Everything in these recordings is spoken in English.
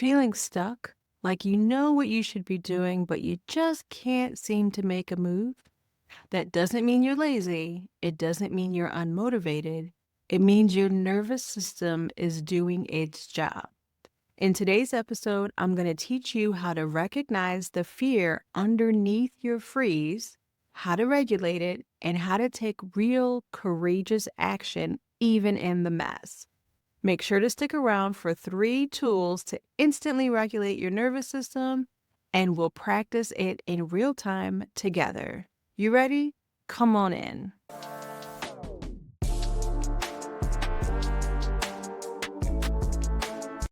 Feeling stuck, like you know what you should be doing, but you just can't seem to make a move? That doesn't mean you're lazy. It doesn't mean you're unmotivated. It means your nervous system is doing its job. In today's episode, I'm going to teach you how to recognize the fear underneath your freeze, how to regulate it, and how to take real, courageous action even in the mess. Make sure to stick around for 3 tools to instantly regulate your nervous system, and we'll practice it in real time together. You ready? Come on in.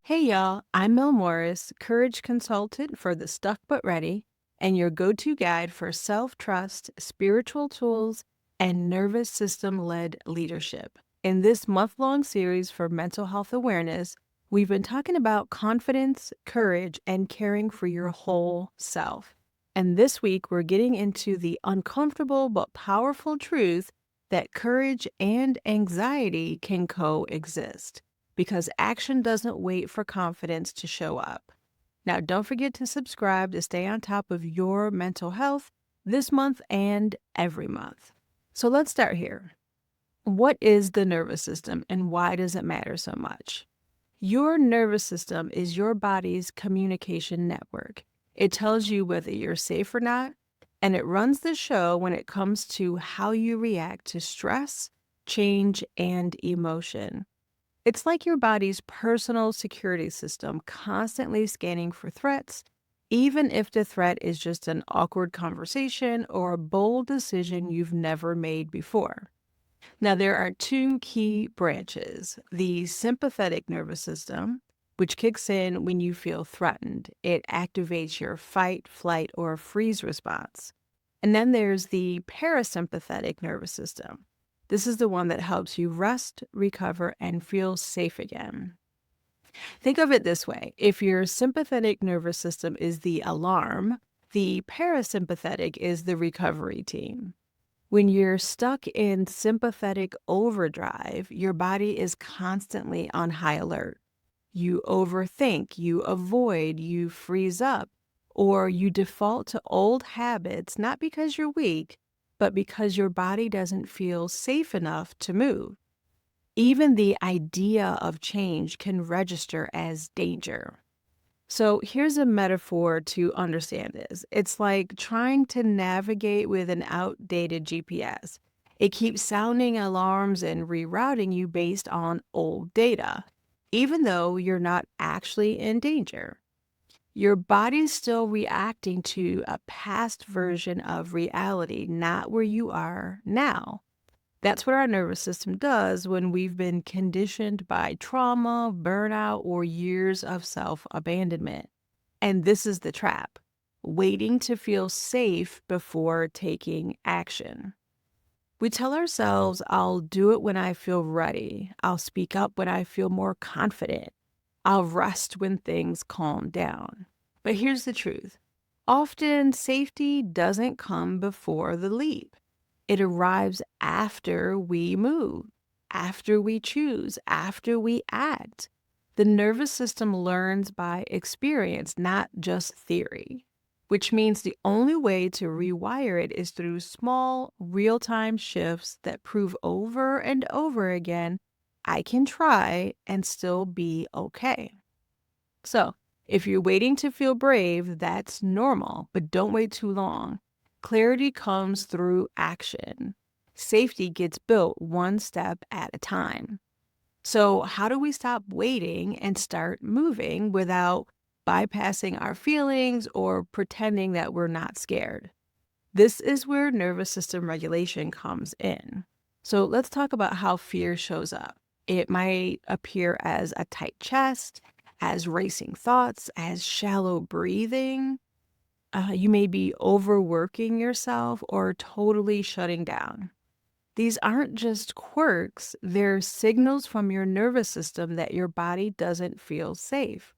Hey y'all, I'm Mel Morris, courage consultant for the Stuck But Ready, and your go-to guide for self-trust, spiritual tools, and nervous system-led leadership. In this month-long series for mental health awareness, we've been talking about confidence, courage, and caring for your whole self. And this week, we're getting into the uncomfortable but powerful truth that courage and anxiety can coexist, because action doesn't wait for confidence to show up. Now, don't forget to subscribe to stay on top of your mental health this month and every month. So let's start here. What is the nervous system and why does it matter so much? Your nervous system is your body's communication network. It tells you whether you're safe or not, and it runs the show when it comes to how you react to stress, change, and emotion. It's like your body's personal security system, constantly scanning for threats, even if the threat is just an awkward conversation or a bold decision you've never made before. Now, there are 2 key branches: the sympathetic nervous system, which kicks in when you feel threatened. It activates your fight, flight, or freeze response. And then there's the parasympathetic nervous system. This is the one that helps you rest, recover, and feel safe again. Think of it this way. If your sympathetic nervous system is the alarm, the parasympathetic is the recovery team. When you're stuck in sympathetic overdrive, your body is constantly on high alert. You overthink, you avoid, you freeze up, or you default to old habits, not because you're weak, but because your body doesn't feel safe enough to move. Even the idea of change can register as danger. So here's a metaphor to understand this. It's like trying to navigate with an outdated GPS. It keeps sounding alarms and rerouting you based on old data, even though you're not actually in danger. Your body's still reacting to a past version of reality, not where you are now. That's what our nervous system does when we've been conditioned by trauma, burnout, or years of self-abandonment. And this is the trap: waiting to feel safe before taking action. We tell ourselves, I'll do it when I feel ready. I'll speak up when I feel more confident. I'll rest when things calm down. But here's the truth. Often safety doesn't come before the leap. It arrives after we move, after we choose, after we act. The nervous system learns by experience, not just theory, which means the only way to rewire it is through small, real-time shifts that prove over and over again, I can try and still be okay. So, if you're waiting to feel brave, that's normal, but don't wait too long. Clarity comes through action. Safety gets built one step at a time. So, how do we stop waiting and start moving without bypassing our feelings or pretending that we're not scared? This is where nervous system regulation comes in. So, let's talk about how fear shows up. It might appear as a tight chest, as racing thoughts, as shallow breathing. You may be overworking yourself or totally shutting down. These aren't just quirks, they're signals from your nervous system that your body doesn't feel safe.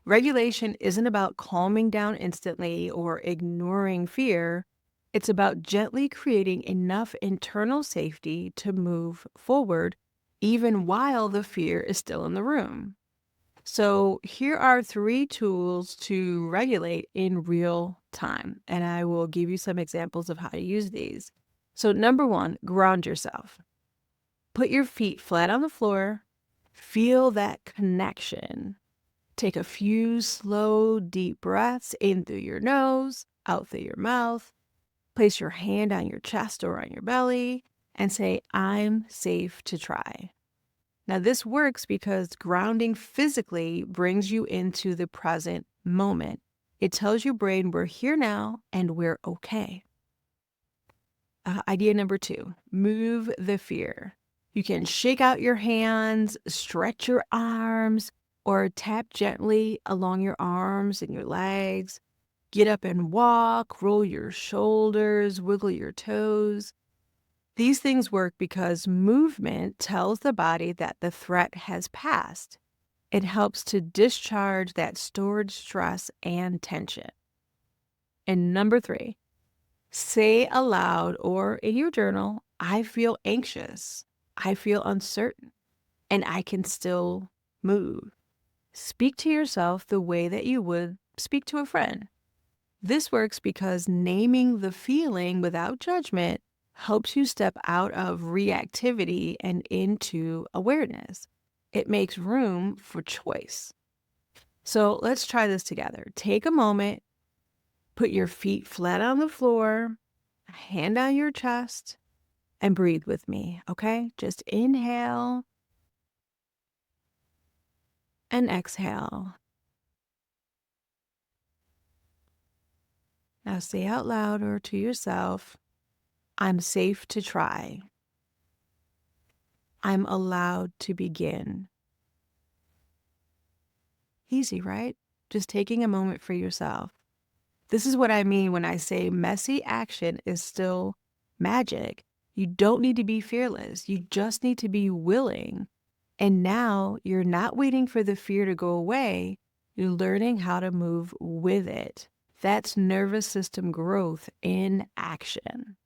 Regulation isn't about calming down instantly or ignoring fear. It's about gently creating enough internal safety to move forward, even while the fear is still in the room. So here are 3 tools to regulate in real time, and I will give you some examples of how to use these. So number 1, ground yourself. Put your feet flat on the floor. Feel that connection. Take a few slow, deep breaths in through your nose, out through your mouth. Place your hand on your chest or on your belly and say, I'm safe to try. Now, this works because grounding physically brings you into the present moment. It tells your brain we're here now and we're okay. Idea number 2, move the fear. You can shake out your hands, stretch your arms, or tap gently along your arms and your legs. Get up and walk, roll your shoulders, wiggle your toes. These things work because movement tells the body that the threat has passed. It helps to discharge that stored stress and tension. And number 3, say aloud or in your journal, I feel anxious, I feel uncertain, and I can still move. Speak to yourself the way that you would speak to a friend. This works because naming the feeling without judgment helps you step out of reactivity and into awareness. It makes room for choice. So let's try this together. Take a moment, put your feet flat on the floor, a hand on your chest, and breathe with me, okay? Just inhale and exhale. Now say out loud or to yourself, I'm safe to try. I'm allowed to begin. Easy, right? Just taking a moment for yourself. This is what I mean when I say messy action is still magic. You don't need to be fearless. You just need to be willing. And now you're not waiting for the fear to go away. You're learning how to move with it. That's nervous system growth in action.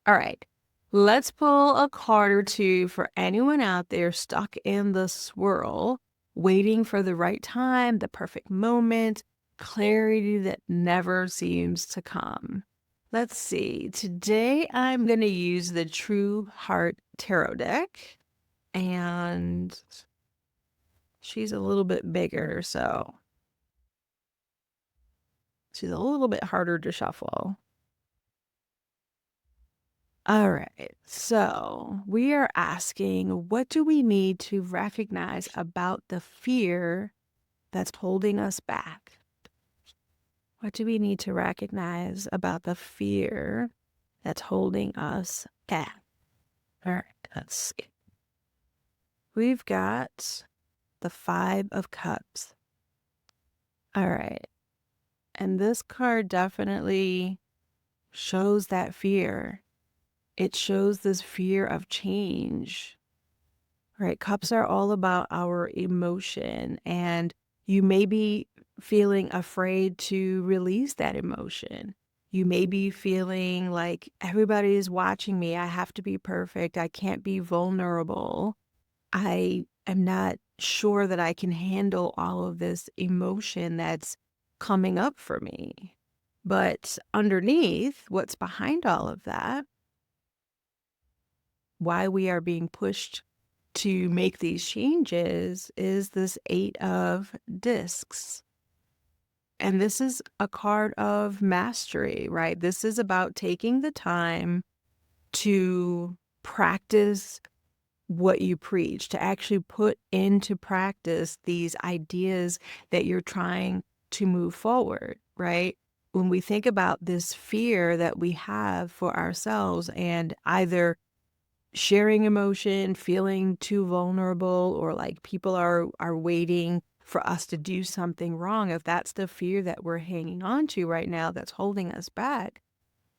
All right, let's pull a card or two for anyone out there stuck in the swirl, waiting for the right time, the perfect moment, clarity that never seems to come. Let's see. Today I'm going to use the True Heart Tarot deck, and she's a little bit bigger, so she's a little bit harder to shuffle. All right, so we are asking, what do we need to recognize about the fear that's holding us back? What do we need to recognize about the fear that's holding us back? All right, let's see. We've got the 5 of Cups. All right, and this card definitely shows that fear. It shows this fear of change, right? Cups are all about our emotion, and you may be feeling afraid to release that emotion. You may be feeling like everybody is watching me. I have to be perfect. I can't be vulnerable. I am not sure that I can handle all of this emotion that's coming up for me. But underneath, what's behind all of that, why we are being pushed to make these changes, is this 8 of Discs. And this is a card of mastery, right? This is about taking the time to practice what you preach, to actually put into practice these ideas that you're trying to move forward, right? When we think about this fear that we have for ourselves and either sharing emotion, feeling too vulnerable, or like people are waiting for us to do something wrong, if that's the fear that we're hanging on to right now that's holding us back,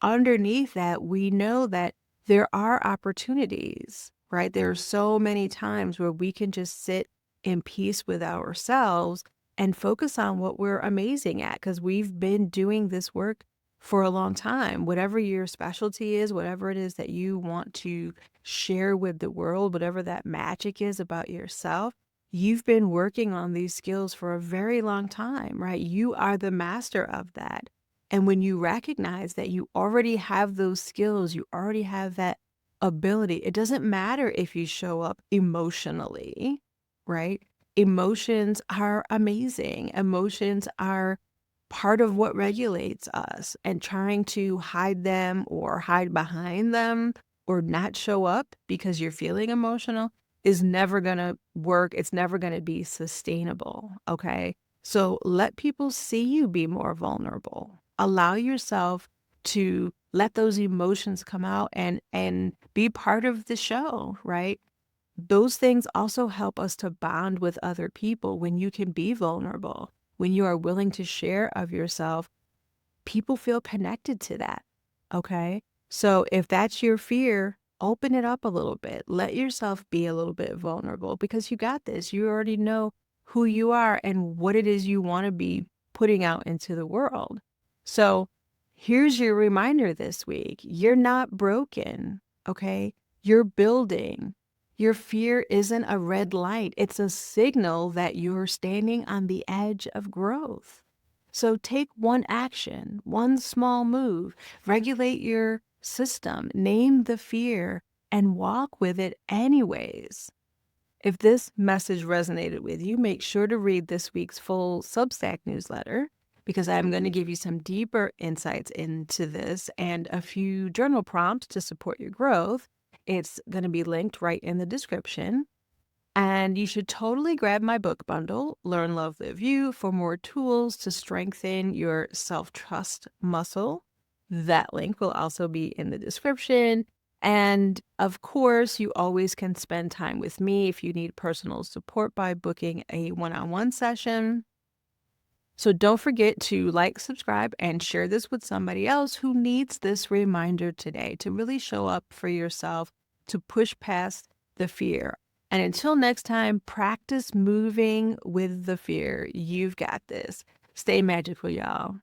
underneath that, we know that there are opportunities, right? There are so many times where we can just sit in peace with ourselves and focus on what we're amazing at, because we've been doing this work for a long time. Whatever your specialty is, whatever it is that you want to share with the world, whatever that magic is about yourself, You've been working on these skills for a very long time, right? You are the master of that. And when you recognize that you already have those skills, you already have that ability, it doesn't matter if you show up emotionally, right? Emotions are amazing. Emotions are part of what regulates us, and trying to hide them or hide behind them or not show up because you're feeling emotional is never going to work. It's never going to be sustainable. Okay. So let people see you be more vulnerable. Allow yourself to let those emotions come out and be part of the show, right? Those things also help us to bond with other people when you can be vulnerable, when you are willing to share of yourself. People feel connected to that. Okay. So if that's your fear, open it up a little bit. Let yourself be a little bit vulnerable because you got this. You already know who you are and what it is you want to be putting out into the world. So here's your reminder this week. You're not broken. Okay. You're building. Your fear isn't a red light. It's a signal that you're standing on the edge of growth. So take one action, one small move, regulate your system, name the fear, and walk with it anyways. If this message resonated with you, make sure to read this week's full Substack newsletter because I'm going to give you some deeper insights into this and a few journal prompts to support your growth. It's going to be linked right in the description. And you should totally grab my book bundle, Learn, Love, Live You, for more tools to strengthen your self-trust muscle. That link will also be in the description. And of course, you always can spend time with me if you need personal support by booking a one-on-one session. So don't forget to like, subscribe, and share this with somebody else who needs this reminder today to really show up for yourself, to push past the fear. And until next time, practice moving with the fear. You've got this. Stay magical, y'all.